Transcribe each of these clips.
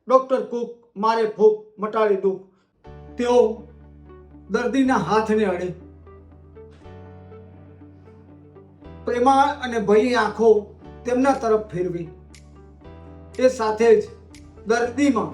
Doctor Cook મારે ફૂક મટાડી દુઃખ. તેઓ દર્દીના હાથને અડે, પ્રેમાળ અને ભયની આંખો તેમના તરફ ફેરવી. એ સાથે જ દર્દીમાં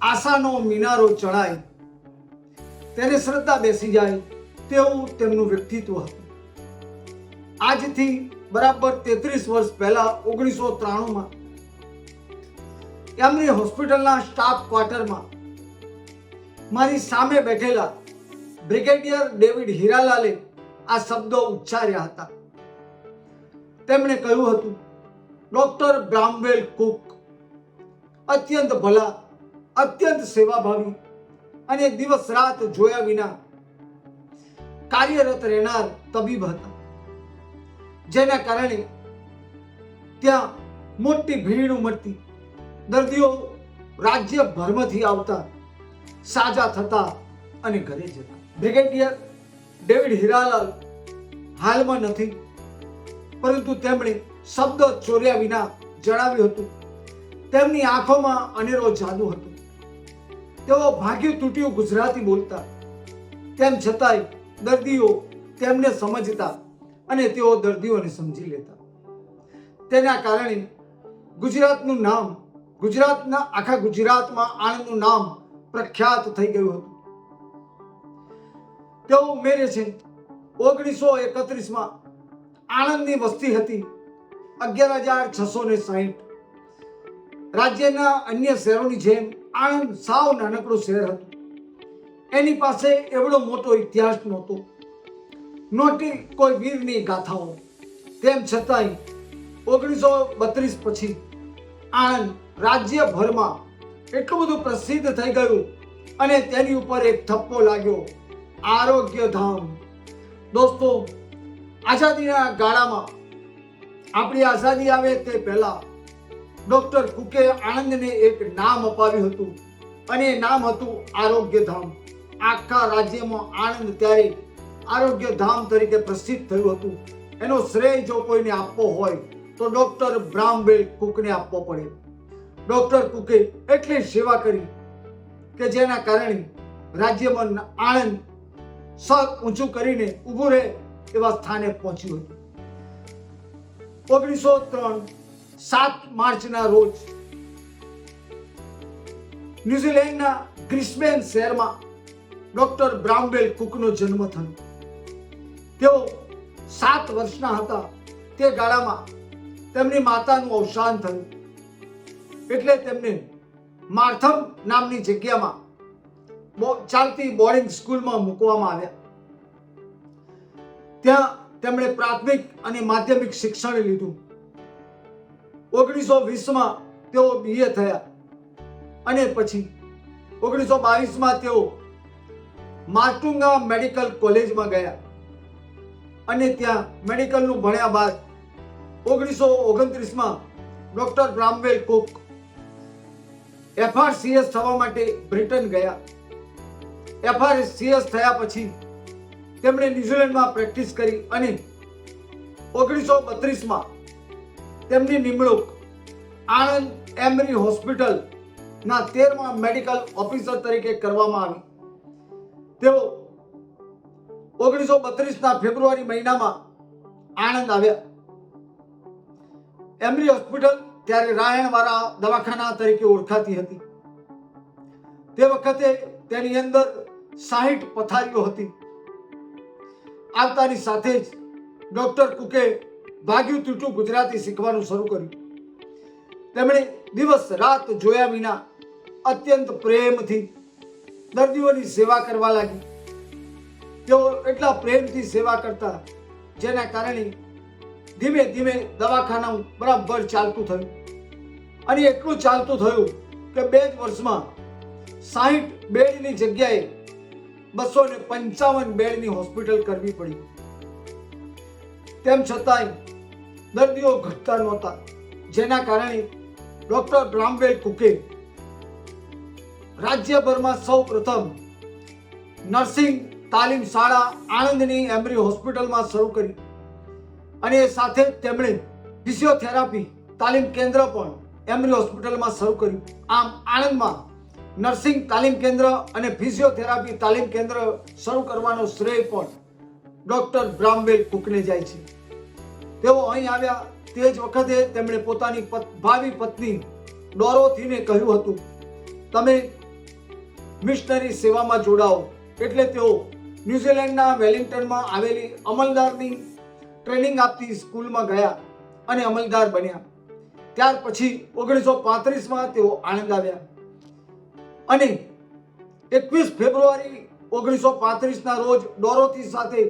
આશાનો મિનારો ચડાય, તેને શ્રદ્ધા બેસી જાય તેવું તેમનું વ્યક્તિત્વ હતું. આજથી બરાબર 33 વર્ષ પહેલા 1993માં એમની હોસ્પિટલના સ્ટાફ ક્વાર્ટરમાં મારી સામે બેઠેલા બ્રિગેડિયર ડેવિડ હીરાલાલે આ શબ્દો ઉચ્ચાર્યા હતા. તેમણે કહ્યું હતું, ડોક્ટર બ્રામવેલ કુક અત્યંત ભલા, અત્યંત સેવાભાવી અને દિવસ રાત જોયા વિના કાર્યરત રહેનાર તબીબ હતા, જેના કારણે ત્યાં મોટી ભીડ ઉમટતી. દર્દીઓ રાજ્યભરમાંથી આવતા, સાજા થતા અને ઘરે જતા. બ્રિગેડિયર ડેવિડ હીરાલાલ હાલમાં નથી, પરંતુ તેમણે શબ્દ ચોર્યા વિના જણાવ્યું હતું. તેમની આંખોમાં અનેરો જાદુ હતો. તેઓ ભાગ્યું તૂટ્યું ગુજરાતી બોલતા, તેમ છતાંય દર્દીઓ તેમને સમજતા અને તેઓ દર્દીઓને સમજી લેતા. તેના કારણે ગુજરાતનું નામ, આખા ગુજરાતમાં આણંદનું નામ પ્રખ્યાત થઈ ગયું હતું. તેઓ ઉમેરે છે, 1931માં આણંદની વસ્તી હતી 11,660. રાજ્યના અન્ય શહેરોની જેમ આણંદ સાવ નાનકડું શહેર હતું. એની પાસે એવડો મોટો ઇતિહાસ નહોતો, નહોતી કોઈ વીરની ગાથાઓ. તેમ છતાંય 1932 પછી આણંદ રાજ્યભરમાં એટલું બધું પ્રસિદ્ધ થઈ ગયું અને તેની ઉપર એક થપ્પો લાગ્યો, આરોગ્ય ધામ. દોસ્તો, આઝાદીના ગાળામાં, આપણી આઝાદી આવે તે પહેલા ડોક્ટર કુકે આણંદને એક નામ અપાવ્યું હતું અને એ નામ હતું આરોગ્ય ધામ. આખા રાજ્યમાં આણંદ ત્યારે આરોગ્ય ધામ તરીકે પ્રસિદ્ધ થયું હતું. એનો શ્રેય જો કોઈને આપવો હોય તો ડોક્ટર બ્રામવેલ કુકને આપવો પડે. ડોક્ટર કુકે એટલી સેવા કરી કે જેના કારણે રાજ્યમાં આણંદ સર ઊંચું કરીને ઊભું રહે એવા સ્થાને પહોંચ્યું હતું. 1903 7 માર્ચના રોજ ન્યુઝીલેન્ડના ગ્રિસ્બેન શહેરમાં ડોક્ટર બ્રામવેલ કુકનો જન્મ થયો. તેઓ 7 વર્ષના હતા તે ગાળામાં તેમની માતાનું અવસાન થયું, એટલે તેમને માર્થમ નામની જગ્યામાં ચાલતી બોર્ડિંગ સ્કૂલમાં મૂકવામાં આવ્યા. ત્યાં તેમણે પ્રાથમિક અને માધ્યમિક શિક્ષણ લીધું. 1920માં તેઓ BA થયા અને પછી 1922માં તેઓ માર્ટુંગા મેડિકલ કોલેજમાં ગયા અને ત્યાં મેડિકલનું ભણ્યા બાદ 1929માં ડોક્ટર બ્રામવેલ કુક FRCS થવા માટે બ્રિટન ગયા. FRCS થયા પછી તેમણે ન્યુઝીલેન્ડમાં પ્રેક્ટિસ કરી અને 1932માં તેમની નિમણૂક આણંદ એમરી હોસ્પિટલના 13મા મેડિકલ ઓફિસર તરીકે કરવામાં આવી. તેઓ 1932ના ફેબ્રુઆરી મહિનામાં આણંદ આવ્યા. એમરી હોસ્પિટલ ત્યારે રાયણવાળા દવાખાના તરીકે ઓળખાતી હતી. તે વખતે તેની અંદર 60 પથારીઓ હતી. આવતાની સાથે જ ડોક્ટર કુકે ભાગ્યું તૂટ્યું ગુજરાતી શીખવાનું શરૂ કર્યું. તેમણે દિવસ રાત જોયા વિના અત્યંત પ્રેમથી દર્દીઓની સેવા કરવા લાગી. તેઓ એટલા પ્રેમથી સેવા કરતા જેના કારણે ધીમે ધીમે દવાખાનું બરાબર ચાલતું થયું અને એટલું ચાલતું થયું કે 2 જ વર્ષમાં 60 બેડની જગ્યાએ 255 બેડની હોસ્પિટલ કરવી પડી. તેમ છતાંય દર્દીઓ ઘટતા નહોતા, જેના કારણે ડોક્ટર બ્રામવેલ કુકે રાજ્યભરમાં સૌ પ્રથમ નર્સિંગ તાલીમ શાળા આણંદની એમરી હોસ્પિટલમાં શરૂ કરી અને સાથે તેમણે ફિઝિયોથેરાપી તાલીમ કેન્દ્ર પણ એમરી હોસ્પિટલમાં શરૂ કર્યું. આમ આણંદમાં નર્સિંગ તાલીમ કેન્દ્ર અને ફિઝિયોથેરાપી તાલીમ કેન્દ્ર શરૂ કરવાનો શ્રેય પણ ડોક્ટર બ્રામવેલ કુકને જાય છે. તેઓ અહીં આવ્યા તે જ વખતે તેમણે પોતાની ભાવિ પત્ની ડોરોથીને કહ્યું હતું, તમે મિશનરી સેવામાં જોડાઓ. એટલે તેઓ ન્યુઝીલેન્ડના વેલિંગ્ટનમાં આવેલી અમલદારની ટ્રેનિંગ આપતી સ્કૂલમાં ગયા અને અમલદાર બન્યા. ત્યાર પછી 1935માં તેઓ આણંદ આવ્યા અને 21 ફેબ્રુઆરી 1935ના રોજ ડોરોથી સાથે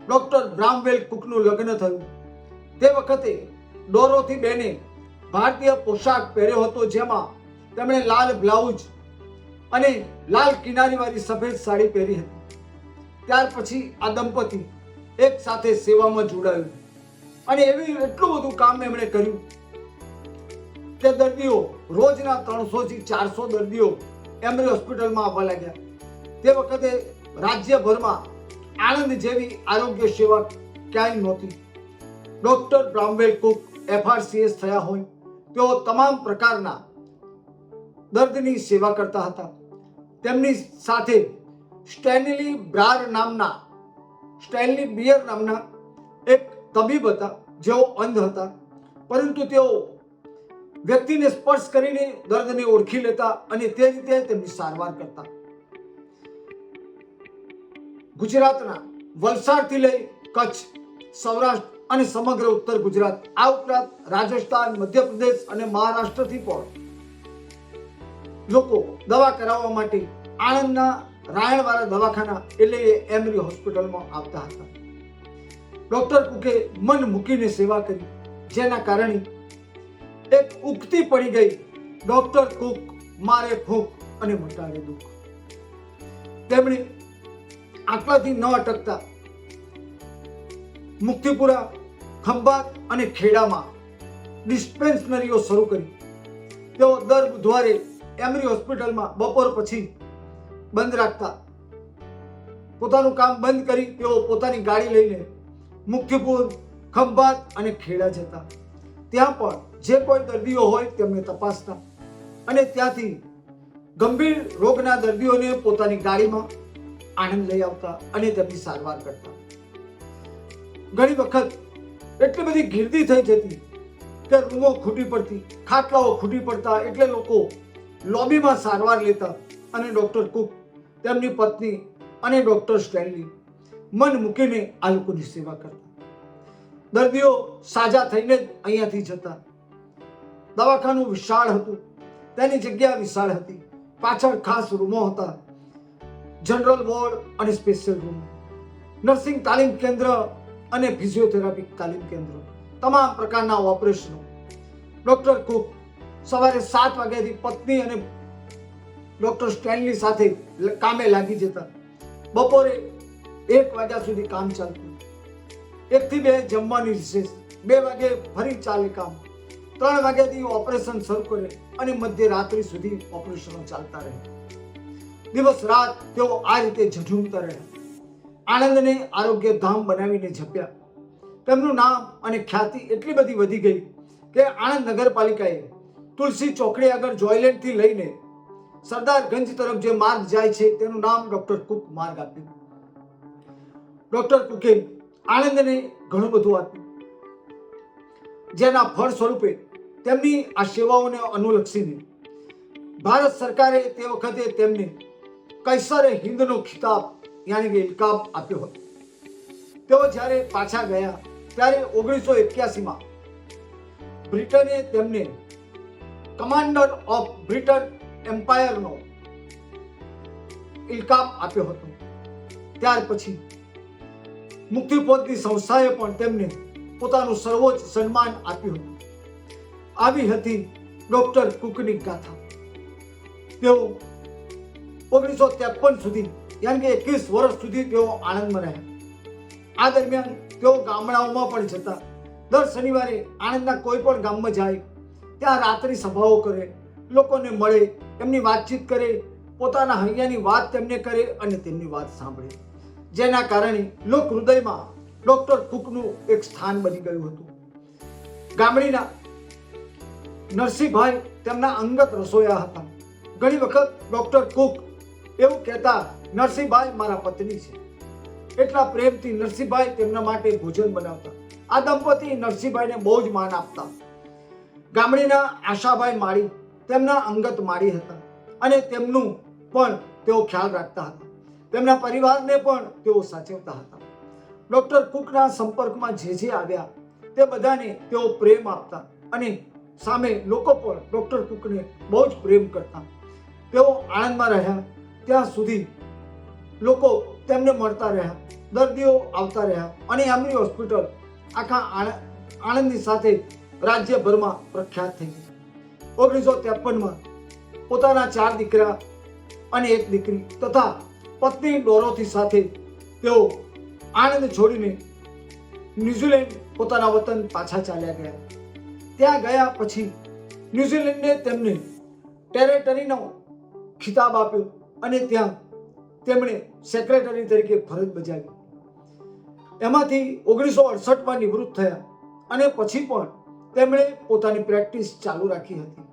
ડોક્ટર બ્રામવેલ કુકનું લગ્ન થયું. તે વખતે ડોરોથી બેને ભારતીય પોશાક પહેર્યો હતો, જેમાં તેમણે લાલ બ્લાઉઝ અને લાલ કિનારીવાળી સફેદ સાડી પહેરી હતી. ત્યાર પછી આ દંપતી એક સાથે સેવામાં જોડાયું અને એટલું બધું કામ એમણે કર્યું કે દર્દીઓ રોજના 300 થી 400 દર્દીઓ એમરી હોસ્પિટલમાં આવવા લાગ્યા. તે વખતે રાજ્યભરમાં આણંદ જેવી આરોગ્ય સેવા ક્યાંય નહોતી. ડોક્ટર બ્રામવેલ કુક FRCS થયા હોય તેઓ તમામ પ્રકારના દર્દની સેવા કરતા હતા. તેમની સાથે સ્ટેનલી બિયર નામના એક તબીબ હતા, જેઓ અંધ હતા, પરંતુ તેઓ વ્યક્તિને સ્પર્શ કરીને દર્દને ઓળખી લેતા અને તે રીતે તેમની સારવાર કરતા. ગુજરાતના વલસાડથી લઈ કચ્છ, સૌરાષ્ટ્ર અને સમગ્ર ઉત્તર ગુજરાત, આ ઉપરાંત રાજસ્થાન, મધ્યપ્રદેશ અને મહારાષ્ટ્રથી પણ લોકો દવા કરાવવા માટે આણંદના રાયણવાળા દવાખાના એટલે એમરી હોસ્પિટલમાં આવતા હતા. ડોક્ટર કુકે મન મૂકીને સેવા કરી, જેના કારણે એક ઉક્તિ પડી ગઈ, ડોક્ટર કુક મારે ભૂખ અને મટાડે દુઃખ. તેમણે આટલાથી ન અટકતા મુક્તિપુરા, ખંભાત અને ખેડામાં ડિસ્પેન્સરીઓ શરૂ કરી. તેઓ દર બુધવારે એમરી હોસ્પિટલમાં બપોર પછી બંધ રાખતા. પોતાનું કામ બંધ કરી તેઓ પોતાની ગાડી લઈને મુક્તિપુર, ખંભાત અને ખેડા જતા. ત્યાં પણ જે કોઈ દર્દીઓ હોય તેમને તપાસતા અને ત્યાંથી ગંભીર રોગના દર્દીઓને પોતાની ગાડીમાં આણંદ લઈ આવતા અને તેમની સારવાર કરતા. ઘણી વખત એટલી બધી ગીર્દી થઈ જતી કે રૂમો ખૂટી પડતી, ખાટલાઓ ખૂટી પડતા, એટલે લોકો લોબીમાં સારવાર લેતા અને ડોક્ટર કુક, તેમની પત્ની અને ડોક્ટર સ્ટેનલી મન મૂકીને આ લોકોની સેવા કરતા. દર્દીઓ સાજા થઈને જ અહીંયાથી જતા. દવાખાનું વિશાળ હતું, તેની જગ્યા વિશાળ હતી. પાછળ ખાસ રૂમો હતા, જનરલ વોર્ડ અને સ્પેશિયલ રૂમ, નર્સિંગ તાલીમ કેન્દ્ર અને ફિઝિયોથેરાપી તાલીમ કેન્દ્ર, તમામ પ્રકારના ઓપરેશનો. ડોક્ટર કુક સવારે 7 વાગ્યાથી પત્ની અને ડોક્ટર સ્ટેનલી સાથે કામે લાગી જતા. બપોરે 1 વાગ્યા સુધી કામ ચાલતું. 1 થી 2 જમવાની રિસેસ, 2 વાગે ફરી ચાલે કામ, 3 વાગ્યાથી ઓપરેશન શરૂ કરે અને મધ્યરાત્રિ સુધી ઓપરેશનો ચાલતા રહે. દિવસ રાત તેઓ આ રીતે ઝઝૂમતા રહ્યા. આણંદને આરોગ્ય ધામ બનાવીને જપ્યા. તેમનું નામ અને ખ્યાતિ એટલી બધી વધી ગઈ કે આણંદ નગરપાલિકાએ તુલસી ચોકડી આગળ જોયલેન્ડથી લઈને સરદારગંજ તરફ જે માર્ગ જાય છે તેનું નામ ડોક્ટર કુક માર્ગ આપ્યું. ડોક્ટર કુકે આણંદને ઘણું બધું આપ્યું, જેના ફળ સ્વરૂપે તેમની આ સેવાઓને અનુલક્ષીને ભારત સરકારે તે વખતે તેમને કૈસરે હિન્દનો ખિતાબ યાની કે ઇલકાબ આપ્યો હતો. તેઓ જ્યારે પાછા ગયા ત્યારે 1981માં બ્રિટને તેમને કમાન્ડર ઓફ બ્રિટન એમ્પાયરનો ઇલકાબ આપ્યો હતો. ત્યાર પછી મુક્તિપોધની સંસ્થાએ પણ તેમને પોતાનું સર્વોચ્ચ સન્માન આપ્યું હતું. આવી હતી ડોક્ટર કુકની ગાથા. તેઓ 1953 સુધી યાની કે 21 વર્ષ સુધી તેઓ આણંદમાં રહ્યા. આ દરમિયાન તેઓ ગામડાઓમાં પણ જતા. દર શનિવારે આણંદના કોઈ પણ ગામમાં જાય, ત્યાં રાત્રિ સભાઓ કરે, લોકોને મળે, એમની વાતચીત કરે, પોતાના હૈયાની વાત તેમને કરે અને તેમની વાત સાંભળે, જેના કારણે લોક હૃદયમાં ડોક્ટર કુકનું એક સ્થાન બની ગયું હતું. ગામડીના નરસિંહભાઈ તેમના અંગત રસોયા હતા. ઘણી વખત ડોક્ટર કુક એવું કહેતા, નરસિંહભાઈ મારા પત્ની છે. એટલા પ્રેમથી નરસિંહભાઈ તેમના માટે ભોજન બનાવતા. આ દંપતી નરસિંહભાઈને બહુ જ માન આપતા. ગામડીના આશાભાઈ માળી તેમના અંગત માળી હતા અને તેમનું પણ તેઓ ખ્યાલ રાખતા હતા. તેમના પરિવારને પણ તેઓ સાચવતા હતા. ડોક્ટર કુકના સંપર્કમાં જે આવ્યા તે બધાને તેઓ પ્રેમ આપતા અને સામે લોકો પણ ડોક્ટર કુકને બહુ જ પ્રેમ કરતા. તેઓ આણંદમાં રહ્યા ત્યાં સુધી લોકો તેમને મળતા રહ્યા, દર્દીઓ આવતા રહ્યા અને એમની હોસ્પિટલ આખા આણંદની સાથે રાજ્યભરમાં પ્રખ્યાત થઈ ગઈ. 1953માં પોતાના 4 દીકરા અને 1 દીકરી તથા પત્ની ડોરોથી સાથે તેઓ આણંદ છોડીને ન્યુઝીલેન્ડ પોતાના વતન પાછા ચાલ્યા ગયા. ત્યાં ગયા પછી ન્યુઝીલેન્ડે તેમને ટેરેટરીનો ખિતાબ આપ્યો અને ત્યાં તેમણે સેક્રેટરી તરીકે ફરજ બજાવી. એમાંથી 1968માં નિવૃત્ત થયા અને પછી પણ તેમણે પોતાની પ્રેક્ટિસ ચાલુ રાખી હતી.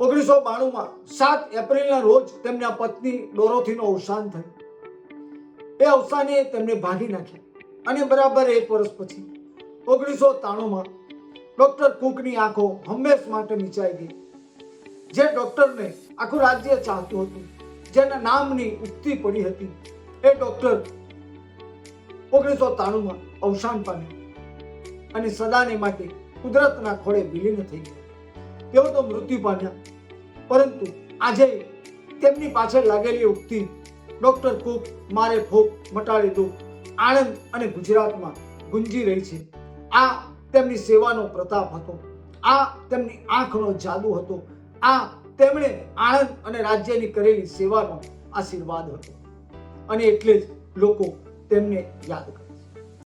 1992માં 7 એપ્રિલના રોજ તેમના પત્ની ડોરોથીનું અવસાન થયું. એ અવસાને તેમને ભાગી નાખ્યા અને બરાબર 1 વર્ષ પછી 1993માં ડોક્ટર કુકની આંખો હંમેશ માટે મીચાઈ ગઈ. જે ડોક્ટરને આખું રાજ્ય ચાહતું હતું, જેના નામની ઉક્તિ પડી હતી, એ ડોક્ટર 1993માં અવસાન પામ્યા અને સદાને માટે કુદરતના ખોળે વિલીન થઈ ગયા. તેઓ તો મૃત્યુ પામ્યા, પરંતુ આજે તેમની પાછળ લાગેલી ઉક્તિ ડોક્ટર કુક મારે ભૂખ મટાડી દો આણંદ અને ગુજરાતમાં ગુંજી રહી છે. આ તેમની સેવાનો પ્રતાપ હતો, આ તેમની આંખનો જાદુ હતો, આ તેમણે આણંદ અને રાજ્યની કરેલી સેવાનો આશીર્વાદ હતો અને એટલે જ લોકો તેમને યાદ કરે.